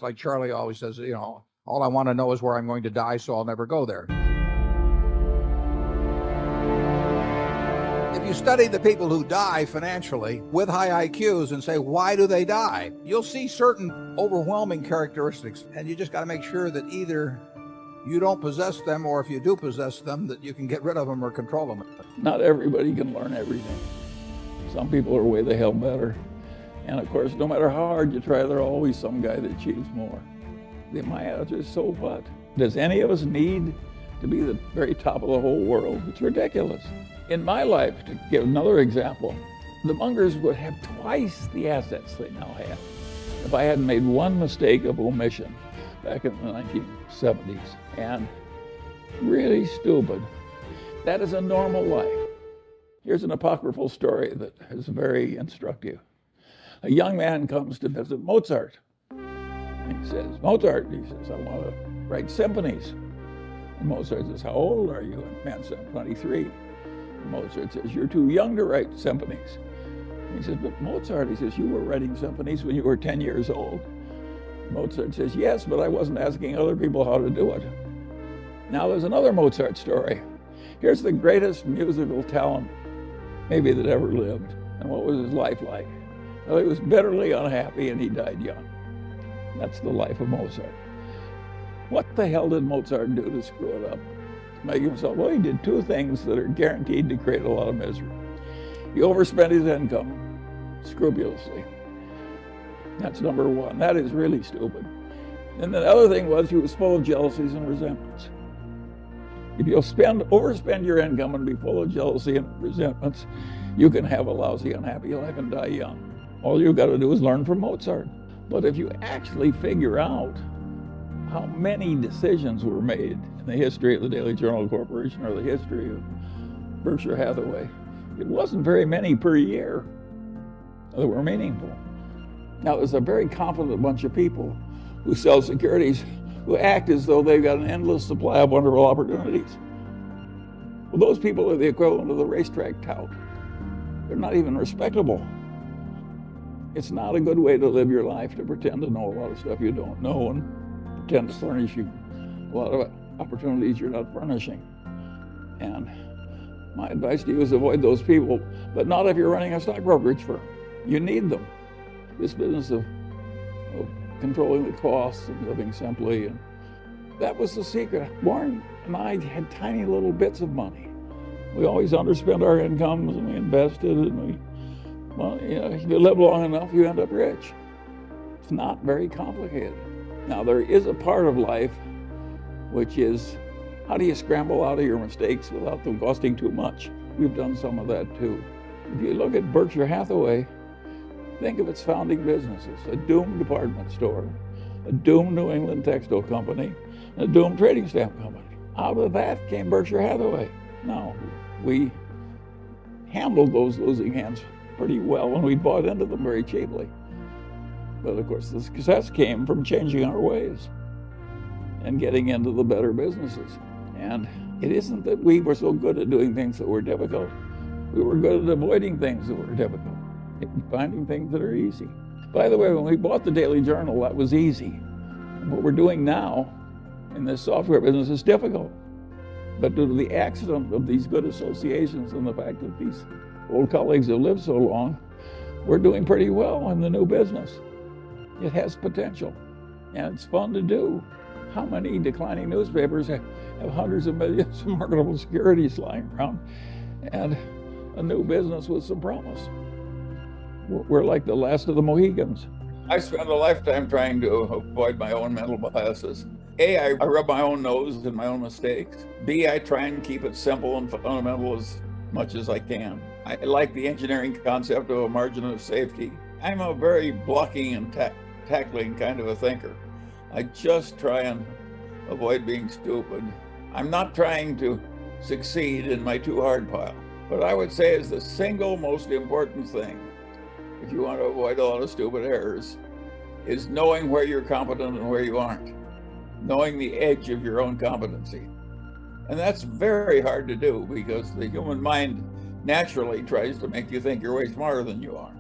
Like Charlie always says, all I want to know is where I'm going to die, so I'll never go there. If you study the people who die financially with high IQs and say, why do they die? You'll see certain overwhelming characteristics, and you just got to make sure that either you don't possess them, or if you do possess them, that you can get rid of them or control them. Not everybody can learn everything. Some people are way the hell better. And of course, no matter how hard you try, there's always some guy that achieves more. My answer is, so what? Does any of us need to be the very top of the whole world? It's ridiculous. In my life, to give another example, the Mungers would have twice the assets they now have if I hadn't made one mistake of omission back in the 1970s. And really stupid. That is a normal life. Here's an apocryphal story that is very instructive. A young man comes to visit Mozart. And he says, Mozart, he says, I want to write symphonies. And Mozart says, how old are you? And the man said, I'm 23. And Mozart says, you're too young to write symphonies. And he says, but Mozart, he says, you were writing symphonies when you were 10 years old. Mozart says, yes, but I wasn't asking other people how to do it. Now there's another Mozart story. Here's the greatest musical talent maybe that ever lived. And what was his life like? Well, he was bitterly unhappy and he died young. That's the life of Mozart. What the hell did Mozart do to screw it up? Make himself, well, he did two things that are guaranteed to create a lot of misery. He overspent his income scrupulously. That's number one. That is really stupid. And the other thing was he was full of jealousies and resentments. If you'll overspend your income and be full of jealousy and resentments, you can have a lousy, unhappy life and die young. All you've got to do is learn from Mozart. But if you actually figure out how many decisions were made in the history of the Daily Journal Corporation or the history of Berkshire Hathaway, it wasn't very many per year that were meaningful. Now, there's a very confident bunch of people who sell securities who act as though they've got an endless supply of wonderful opportunities. Well, those people are the equivalent of the racetrack tout. They're not even respectable. It's not a good way to live your life, to pretend to know a lot of stuff you don't know and pretend to furnish you a lot of opportunities you're not furnishing. And my advice to you is avoid those people, but not if you're running a stock brokerage firm. You need them. This business of controlling the costs and living simply, and that was the secret. Warren and I had tiny little bits of money. We always underspent our incomes and we invested, and if you live long enough, you end up rich. It's not very complicated. Now, there is a part of life which is, how do you scramble out of your mistakes without them costing too much? We've done some of that too. If you look at Berkshire Hathaway, think of its founding businesses: a doomed department store, a doomed New England textile company, and a doomed trading stamp company. Out of that came Berkshire Hathaway. Now, we handled those losing hands pretty well and we bought into them very cheaply. But of course, the success came from changing our ways and getting into the better businesses. And it isn't that we were so good at doing things that were difficult. We were good at avoiding things that were difficult and finding things that are easy. By the way, when we bought the Daily Journal, that was easy. And what we're doing now in this software business is difficult. But due to the accident of these good associations and the fact that these old colleagues have lived so long, we're doing pretty well in the new business. It has potential, and it's fun to do. How many declining newspapers have hundreds of millions of marketable securities lying around and a new business with some promise? We're like the last of the Mohegans. I spent a lifetime trying to avoid my own mental biases. A, I rub my own nose in my own mistakes. B, I try and keep it simple and fundamental as much as I can. I like the engineering concept of a margin of safety. I'm a very blocking and tackling kind of a thinker. I just try and avoid being stupid. I'm not trying to succeed in my too hard pile. What I would say is the single most important thing, if you want to avoid a lot of stupid errors, is knowing where you're competent and where you aren't. Knowing the edge of your own competency. And that's very hard to do because the human mind naturally tries to make you think you're way smarter than you are.